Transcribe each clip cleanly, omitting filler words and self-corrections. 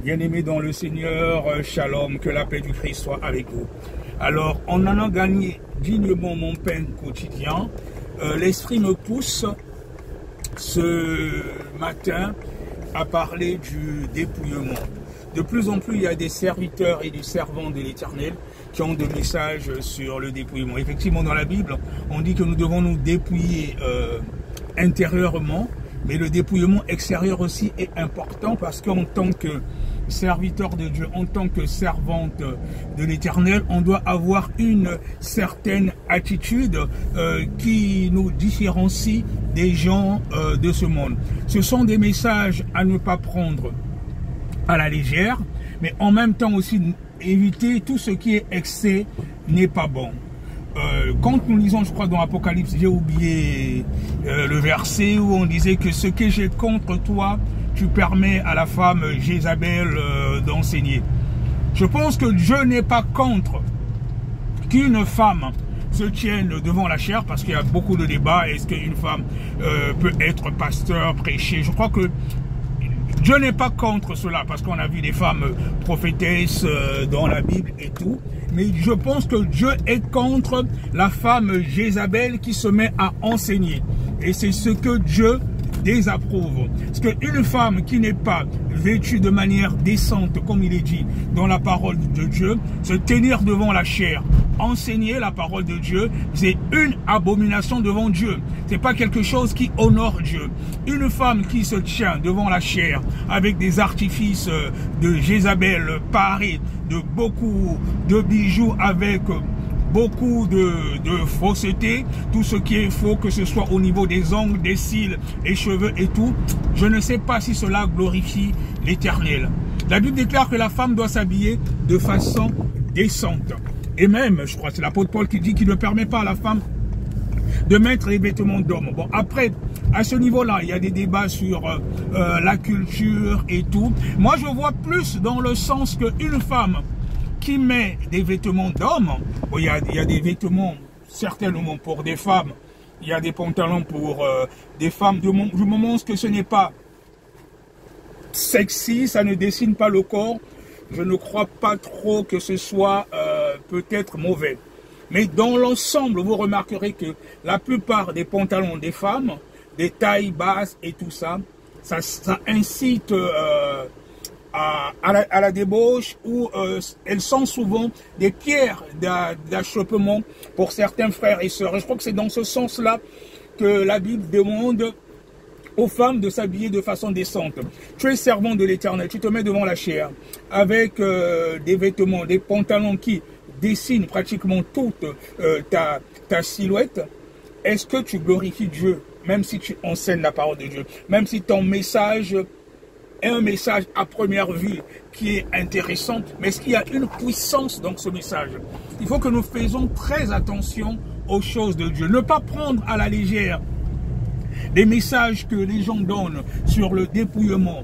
Bien-aimés dans le Seigneur, shalom, que la paix du Christ soit avec vous. Alors, en allant gagner dignement mon pain quotidien, l'Esprit me pousse ce matin à parler du dépouillement. De plus en plus, il y a des serviteurs et des servants de l'Éternel qui ont des messages sur le dépouillement. Effectivement, dans la Bible, on dit que nous devons nous dépouiller intérieurement, mais le dépouillement extérieur aussi est important parce qu'en tant que serviteur de Dieu, en tant que servante de l'Éternel, on doit avoir une certaine attitude qui nous différencie des gens de ce monde. Ce sont des messages à ne pas prendre à la légère, mais en même temps aussi éviter tout ce qui est excès n'est pas bon. Quand nous lisons, je crois, dans Apocalypse, j'ai oublié le verset où on disait que ce que j'ai contre toi, tu permets à la femme Jézabel d'enseigner. Je pense que Dieu n'est pas contre qu'une femme se tienne devant la chair, parce qu'il y a beaucoup de débats. Est-ce qu'une femme peut être pasteur, prêcher? Je crois que Dieu n'est pas contre cela, parce qu'on a vu des femmes prophétesses dans la Bible et tout. Mais je pense que Dieu est contre la femme Jézabel qui se met à enseigner. Et c'est ce que Dieu désapprouve. Parce qu'une femme qui n'est pas vêtue de manière décente, comme il est dit dans la parole de Dieu, se tenir devant la chair, enseigner la parole de Dieu, c'est une abomination devant Dieu. C'est pas quelque chose qui honore Dieu. Une femme qui se tient devant la chair avec des artifices de Jézabel parés de beaucoup de bijoux, avec beaucoup de fausseté, tout ce qui est faux, que ce soit au niveau des ongles, des cils, des cheveux et tout, je ne sais pas si cela glorifie l'Éternel. La Bible déclare que la femme doit s'habiller de façon décente. Et même, je crois que c'est l'apôtre Paul qui dit qu'il ne permet pas à la femme de mettre les vêtements d'homme. Bon, après, à ce niveau-là, il y a des débats sur la culture et tout. Moi, je vois plus dans le sens qu'une femme qui met des vêtements d'homme, bon, il y a des vêtements certainement pour des femmes, il y a des pantalons pour des femmes, du moment que ce n'est pas sexy, ça ne dessine pas le corps, je ne crois pas trop que ce soit peut-être mauvais. Mais dans l'ensemble, vous remarquerez que la plupart des pantalons des femmes, des tailles basses et tout ça, ça incite à la débauche, où elles sont souvent des pierres d'achoppement pour certains frères et sœurs. Et je crois que c'est dans ce sens-là que la Bible demande aux femmes de s'habiller de façon décente. Tu es servant de l'Éternel, tu te mets devant la chair avec des vêtements, des pantalons qui dessinent pratiquement toute ta silhouette. Est-ce que tu glorifies Dieu, même si tu enseignes la parole de Dieu, même si ton message est un message à première vue qui est intéressant, mais est-ce qu'il y a une puissance dans ce message? Il faut que nous faisions très attention aux choses de Dieu. Ne pas prendre à la légère les messages que les gens donnent sur le dépouillement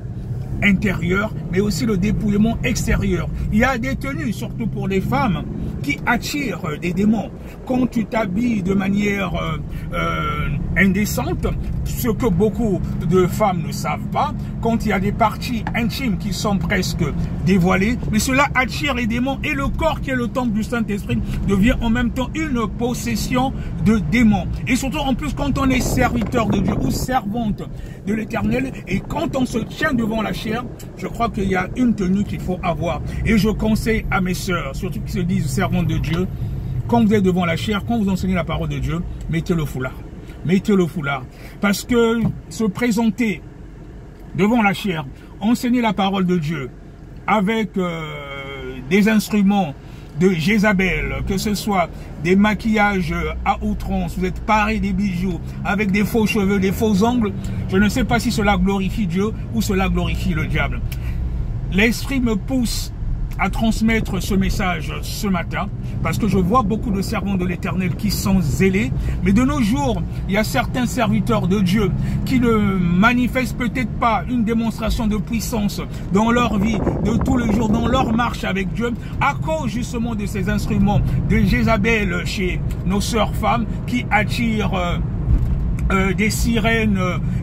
intérieur, mais aussi le dépouillement extérieur. Il y a des tenues, surtout pour les femmes, qui attirent des démons. Quand tu t'habilles de manière indécente, ce que beaucoup de femmes ne savent pas, quand il y a des parties intimes qui sont presque dévoilées, mais cela attire les démons, et le corps qui est le temple du Saint-Esprit devient en même temps une possession de démons. Et surtout en plus quand on est serviteur de Dieu ou servante de l'Éternel, et quand on se tient devant la chair, je crois qu'il y a une tenue qu'il faut avoir. Et je conseille à mes sœurs, surtout qui se disent servantes de Dieu, quand vous êtes devant la chair, quand vous enseignez la parole de Dieu, mettez le foulard. Mettez le foulard. Parce que se présenter devant la chair, enseigner la parole de Dieu avec des instruments de Jézabel, que ce soit des maquillages à outrance, vous êtes paré des bijoux, avec des faux cheveux, des faux ongles, je ne sais pas si cela glorifie Dieu ou cela glorifie le diable. L'Esprit me pousse à transmettre ce message ce matin, parce que je vois beaucoup de servants de l'Éternel qui sont zélés, mais de nos jours, il y a certains serviteurs de Dieu qui ne manifestent peut-être pas une démonstration de puissance dans leur vie de tous les jours, dans leur marche avec Dieu, à cause justement de ces instruments de Jézabel chez nos sœurs femmes qui attirent des sirènes,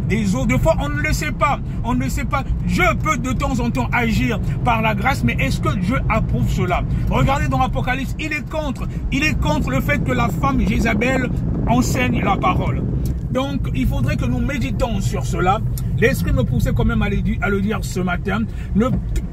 des eaux. Des fois, on ne le sait pas. On ne le sait pas. Dieu peut de temps en temps agir par la grâce, mais est-ce que Dieu approuve cela? Regardez dans l'Apocalypse, il est contre le fait que la femme Jézabel enseigne la parole. Donc, il faudrait que nous méditons sur cela. L'Esprit me poussait quand même à le dire ce matin. Ne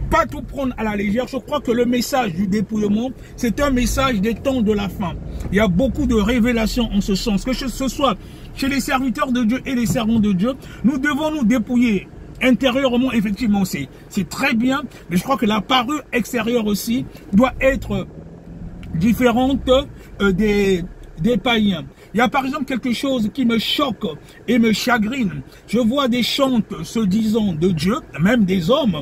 pas tout prendre à la légère. Je crois que le message du dépouillement, c'est un message des temps de la fin. Il y a beaucoup de révélations en ce sens. Que ce soit chez les serviteurs de Dieu et les servants de Dieu, nous devons nous dépouiller. Intérieurement, effectivement, c'est très bien. Mais je crois que la parure extérieure aussi doit être différente des païens. Il y a par exemple quelque chose qui me choque et me chagrine. Je vois des chantes se disant de Dieu, même des hommes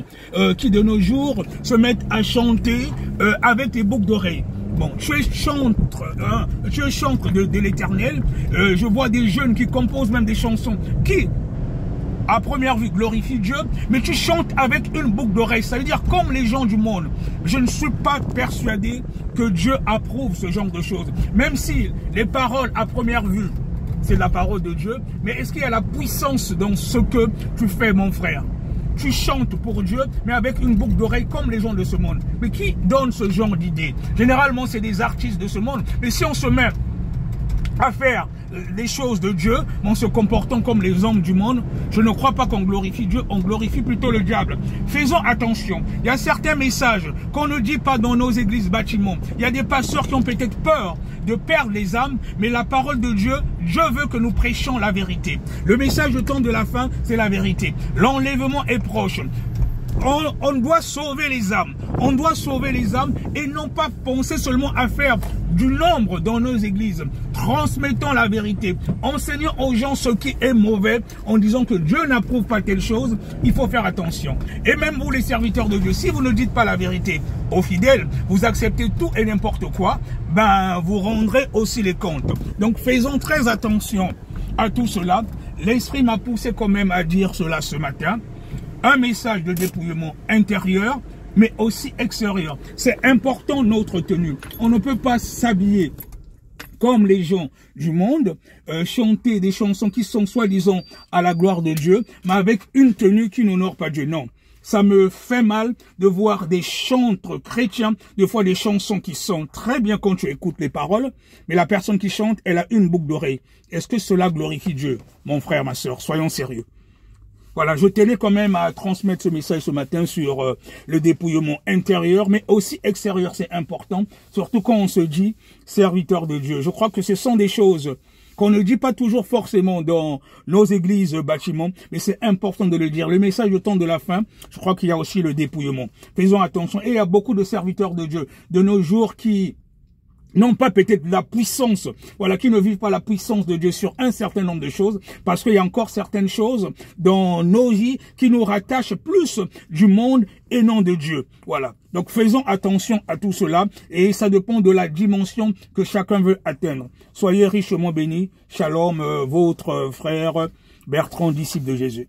qui de nos jours se mettent à chanter avec des boucles d'oreilles. Bon, tu es chantre de l'Éternel. Je vois des jeunes qui composent même des chansons qui, à première vue, glorifient Dieu, mais tu chantes avec une boucle d'oreille. Ça veut dire comme les gens du monde. Je ne suis pas persuadé que Dieu approuve ce genre de choses. Même si les paroles, à première vue, c'est la parole de Dieu, mais est-ce qu'il y a la puissance dans ce que tu fais, mon frère? Tu chantes pour Dieu, mais avec une boucle d'oreille comme les gens de ce monde. Mais qui donne ce genre d'idée? Généralement, c'est des artistes de ce monde. Mais si on se met à faire les choses de Dieu, en se comportant comme les hommes du monde, je ne crois pas qu'on glorifie Dieu, on glorifie plutôt le diable. Faisons attention. Il y a certains messages qu'on ne dit pas dans nos églises bâtiments. Il y a des pasteurs qui ont peut-être peur de perdre les âmes, mais la parole de Dieu, Dieu veut que nous prêchions la vérité. Le message du temps de la fin, c'est la vérité. L'enlèvement est proche. On doit sauver les âmes. On doit sauver les âmes et non pas penser seulement à faire du nombre dans nos églises. Transmettons la vérité. Enseignons aux gens ce qui est mauvais en disant que Dieu n'approuve pas telle chose. Il faut faire attention. Et même vous les serviteurs de Dieu, si vous ne dites pas la vérité aux fidèles, vous acceptez tout et n'importe quoi, ben vous rendrez aussi les comptes. Donc faisons très attention à tout cela. L'Esprit m'a poussé quand même à dire cela ce matin. Un message de dépouillement intérieur, mais aussi extérieur. C'est important notre tenue. On ne peut pas s'habiller comme les gens du monde, chanter des chansons qui sont soi-disant à la gloire de Dieu, mais avec une tenue qui n'honore pas Dieu. Non. Ça me fait mal de voir des chantres chrétiens, des fois des chansons qui sont très bien quand tu écoutes les paroles, mais la personne qui chante, elle a une boucle d'oreille. Est-ce que cela glorifie Dieu? Mon frère, ma sœur, soyons sérieux. Voilà, je tenais quand même à transmettre ce message ce matin sur le dépouillement intérieur, mais aussi extérieur, c'est important, surtout quand on se dit serviteur de Dieu. Je crois que ce sont des choses qu'on ne dit pas toujours forcément dans nos églises bâtiments, mais c'est important de le dire. Le message au temps de la fin, je crois qu'il y a aussi le dépouillement. Faisons attention. Et il y a beaucoup de serviteurs de Dieu de nos jours qui n'ont pas peut-être la puissance, voilà, qui ne vivent pas la puissance de Dieu sur un certain nombre de choses, parce qu'il y a encore certaines choses dans nos vies qui nous rattachent plus du monde et non de Dieu. Voilà. Donc faisons attention à tout cela, et ça dépend de la dimension que chacun veut atteindre. Soyez richement bénis. Shalom, votre frère Bertrand, disciple de Jésus.